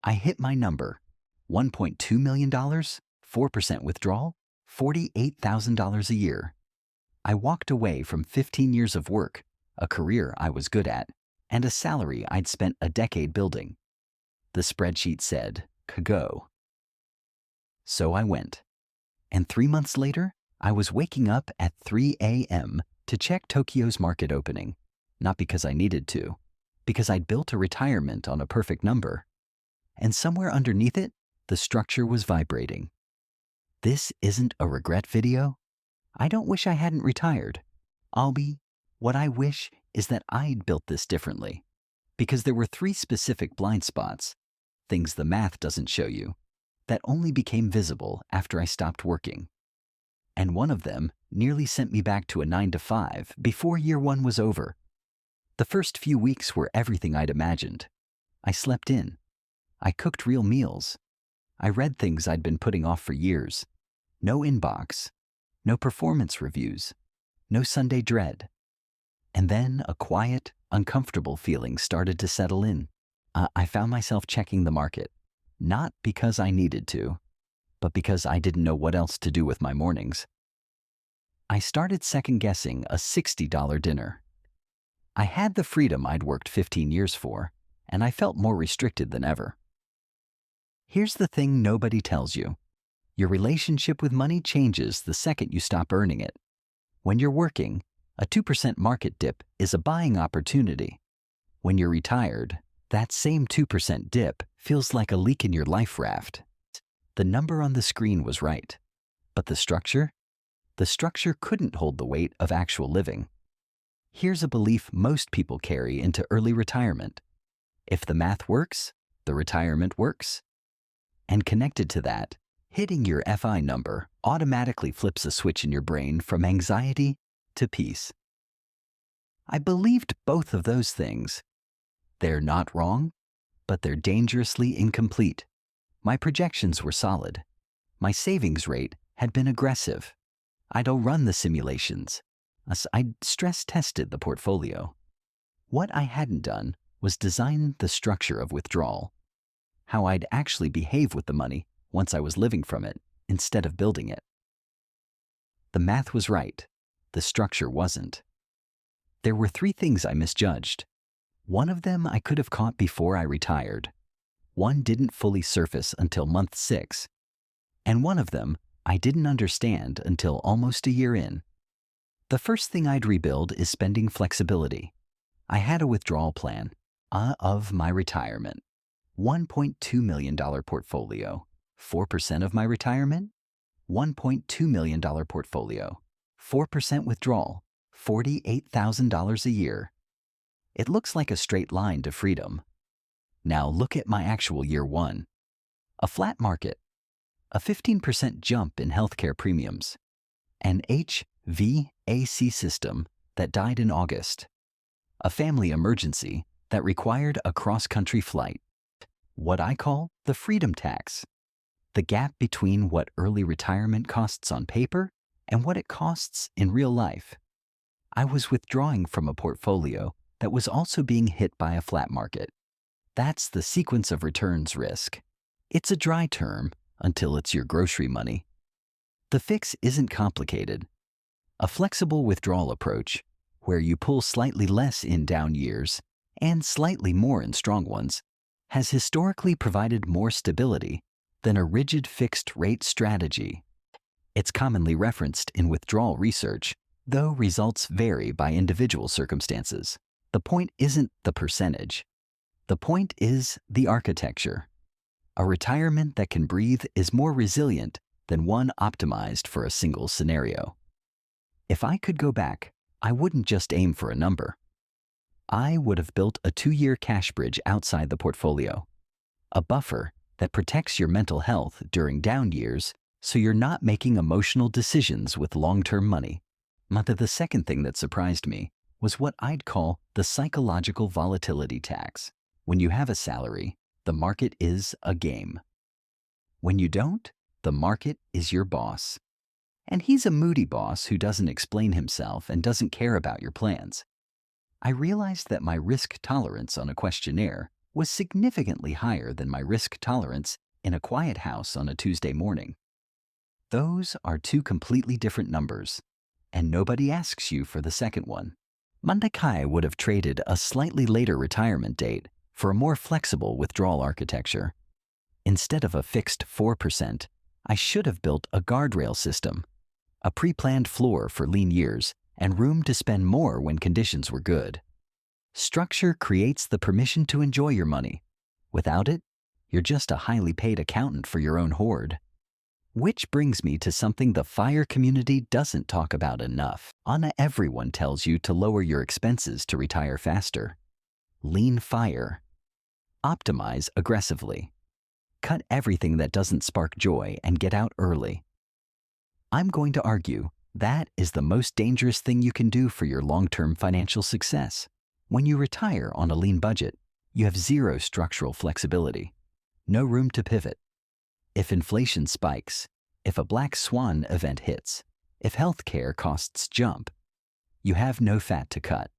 I hit my number. $1.2 million, 4% withdrawal, $48,000 a year. I walked away from 15 years of work, a career I was good at, and a salary I'd spent a decade building. The spreadsheet said, "Go." So I went. And 3 months later, I was waking up at 3 a.m. to check Tokyo's market opening, not because I needed to, because I'd built a retirement on a perfect number. And somewhere underneath it, the structure was vibrating. This isn't a regret video. I don't wish I hadn't retired. What I wish is that I'd built this differently. Because there were 3 specific blind spots, things the math doesn't show you, that only became visible after I stopped working. And one of them nearly sent me back to a 9-to-5 before year 1 was over. The first few weeks were everything I'd imagined. I slept in. I cooked real meals. I read things I'd been putting off for years. No inbox. No performance reviews. No Sunday dread. And then a quiet, uncomfortable feeling started to settle in. I found myself checking the market, not because I needed to, but because I didn't know what else to do with my mornings. I started second-guessing a $60 dinner. I had the freedom I'd worked 15 years for, and I felt more restricted than ever. Here's the thing nobody tells you. Your relationship with money changes the second you stop earning it. When you're working, a 2% market dip is a buying opportunity. When you're retired, that same 2% dip feels like a leak in your life raft. The number on the screen was right, but the structure couldn't hold the weight of actual living. Here's a belief most people carry into early retirement. If the math works, the retirement works. And connected to that, hitting your FI number automatically flips a switch in your brain from anxiety to peace. I believed both of those things. They're not wrong, but they're dangerously incomplete. My projections were solid. My savings rate had been aggressive. I'd run the simulations. I'd stress-tested the portfolio. What I hadn't done was design the structure of withdrawal, how I'd actually behave with the money once I was living from it instead of building it. The math was right. The structure wasn't. There were 3 things I misjudged. One of them I could have caught before I retired. One didn't fully surface until month 6. And one of them I didn't understand until almost a year in. The first thing I'd rebuild is spending flexibility. I had a withdrawal plan of my retirement. $1.2 million portfolio, 4% of my retirement. $1.2 million portfolio, 4% withdrawal, $48,000 a year. It looks like a straight line to freedom. Now look at my actual year 1. A flat market, a 15% jump in healthcare premiums, an HVAC system that died in August, a family emergency that required a cross-country flight, what I call the freedom tax, the gap between what early retirement costs on paper and what it costs in real life. I was withdrawing from a portfolio that was also being hit by a flat market. That's the sequence of returns risk. It's a dry term until it's your grocery money. The fix isn't complicated. A flexible withdrawal approach, where you pull slightly less in down years and slightly more in strong ones, has historically provided more stability than a rigid fixed-rate strategy. It's commonly referenced in withdrawal research, though results vary by individual circumstances. The point isn't the percentage. The point is the architecture. A retirement that can breathe is more resilient than one optimized for a single scenario. If I could go back, I wouldn't just aim for a number. I would have built a 2-year cash bridge outside the portfolio, a buffer that protects your mental health during down years so you're not making emotional decisions with long-term money. The second thing that surprised me was what I'd call the psychological volatility tax. When you have a salary, the market is a game. When you don't, the market is your boss. And he's a moody boss who doesn't explain himself and doesn't care about your plans. I realized that my risk tolerance on a questionnaire was significantly higher than my risk tolerance in a quiet house on a Tuesday morning. Those are two completely different numbers, and nobody asks you for the second one. Mandakai would have traded a slightly later retirement date for a more flexible withdrawal architecture. Instead of a fixed 4%, I should have built a guardrail system, a pre-planned floor for lean years, and room to spend more when conditions were good. Structure creates the permission to enjoy your money. Without it, you're just a highly paid accountant for your own hoard. Which brings me to something the FIRE community doesn't talk about enough. Everyone tells you to lower your expenses to retire faster. Lean FIRE. Optimize aggressively. Cut everything that doesn't spark joy and get out early. I'm going to argue that is the most dangerous thing you can do for your long-term financial success. When you retire on a lean budget, you have zero structural flexibility, no room to pivot. If inflation spikes, if a black swan event hits, if healthcare costs jump, you have no fat to cut.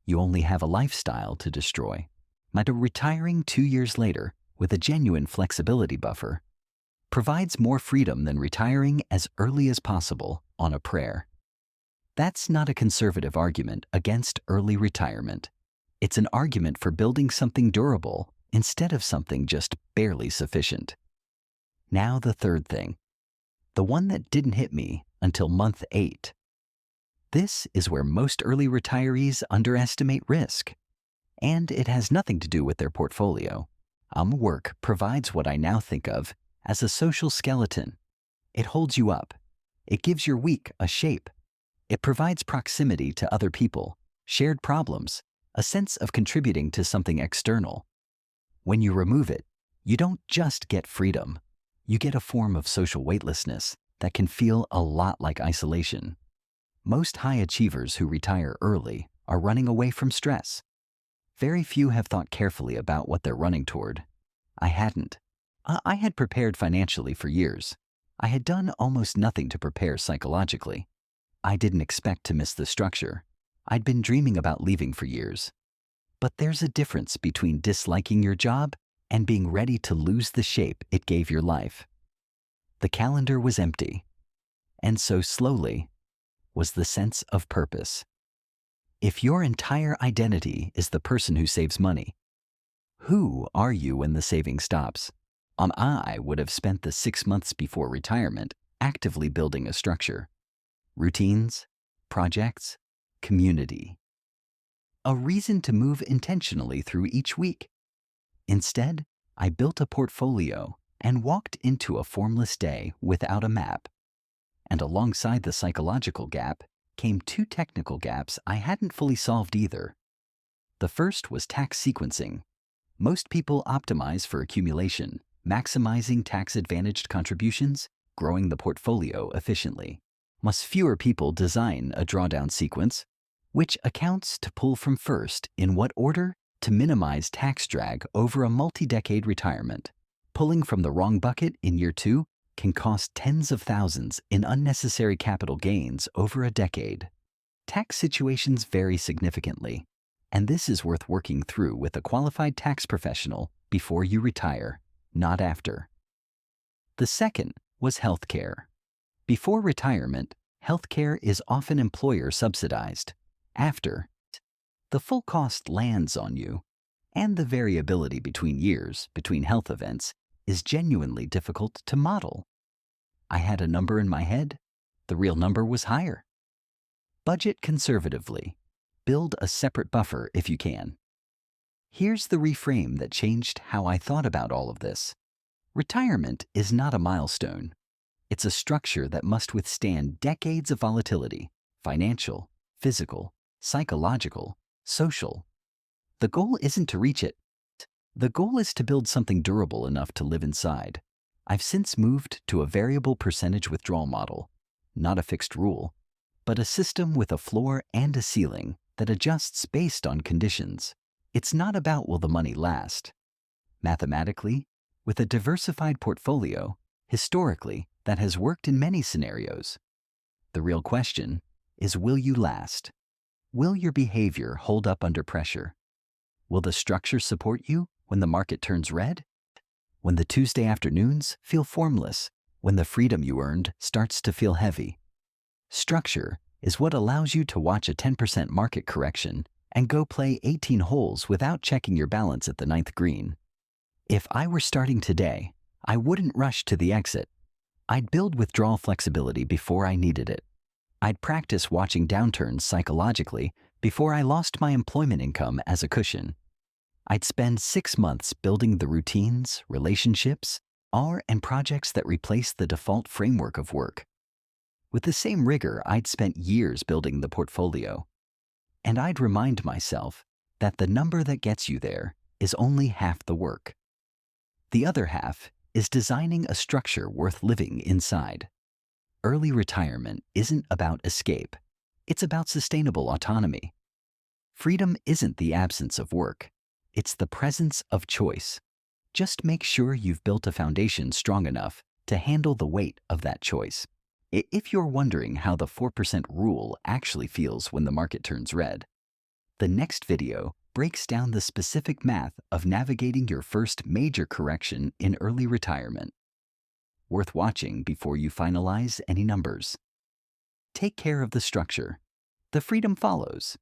You only have a lifestyle to destroy. Retiring 2 years later with a genuine flexibility buffer provides more freedom than retiring as early as possible on a prayer. That's not a conservative argument against early retirement. It's an argument for building something durable instead of something just barely sufficient. Now the third thing, the one that didn't hit me until month 8. This is where most early retirees underestimate risk, and it has nothing to do with their portfolio. Work provides what I now think of as a social skeleton. It holds you up. It gives your week a shape. It provides proximity to other people, shared problems, a sense of contributing to something external. When you remove it, you don't just get freedom. You get a form of social weightlessness that can feel a lot like isolation. Most high achievers who retire early are running away from stress. Very few have thought carefully about what they're running toward. I hadn't. I had prepared financially for years. I had done almost nothing to prepare psychologically. I didn't expect to miss the structure. I'd been dreaming about leaving for years. But there's a difference between disliking your job and being ready to lose the shape it gave your life. The calendar was empty, and so slowly was the sense of purpose. If your entire identity is the person who saves money, who are you when the saving stops? I would have spent the 6 months before retirement actively building a structure. Routines, projects, community. A reason to move intentionally through each week. Instead, I built a portfolio and walked into a formless day without a map. And alongside the psychological gap came 2 technical gaps I hadn't fully solved either. The first was tax sequencing. Most people optimize for accumulation, maximizing tax-advantaged contributions, growing the portfolio efficiently. Fewer people design a drawdown sequence, which accounts to pull from first in what order to minimize tax drag over a multi-decade retirement. Pulling from the wrong bucket in year 2 can cost tens of thousands in unnecessary capital gains over a decade. Tax situations vary significantly, and this is worth working through with a qualified tax professional before you retire, not after. The second was healthcare. Before retirement, healthcare is often employer subsidized. After, the full cost lands on you, and the variability between years, between health events, is genuinely difficult to model. I had a number in my head. The real number was higher. Budget conservatively. Build a separate buffer if you can. Here's the reframe that changed how I thought about all of this. Retirement is not a milestone. It's a structure that must withstand decades of volatility, financial, physical, psychological, social. The goal isn't to reach it. The goal is to build something durable enough to live inside. I've since moved to a variable percentage withdrawal model, not a fixed rule, but a system with a floor and a ceiling that adjusts based on conditions. It's not about will the money last. Mathematically, with a diversified portfolio, historically, that has worked in many scenarios. The real question is, will you last? Will your behavior hold up under pressure? Will the structure support you when the market turns red? When the Tuesday afternoons feel formless, when the freedom you earned starts to feel heavy. Structure is what allows you to watch a 10% market correction and go play 18 holes without checking your balance at the ninth green. If I were starting today, I wouldn't rush to the exit. I'd build withdrawal flexibility before I needed it. I'd practice watching downturns psychologically before I lost my employment income as a cushion. I'd spend 6 months building the routines, relationships, and projects that replace the default framework of work. With the same rigor, I'd spent years building the portfolio. And I'd remind myself that the number that gets you there is only half the work. The other half is designing a structure worth living inside. Early retirement isn't about escape. It's about sustainable autonomy. Freedom isn't the absence of work. It's the presence of choice. Just make sure you've built a foundation strong enough to handle the weight of that choice. If you're wondering how the 4% rule actually feels when the market turns red, the next video breaks down the specific math of navigating your first major correction in early retirement. Worth watching before you finalize any numbers. Take care of the structure. The freedom follows.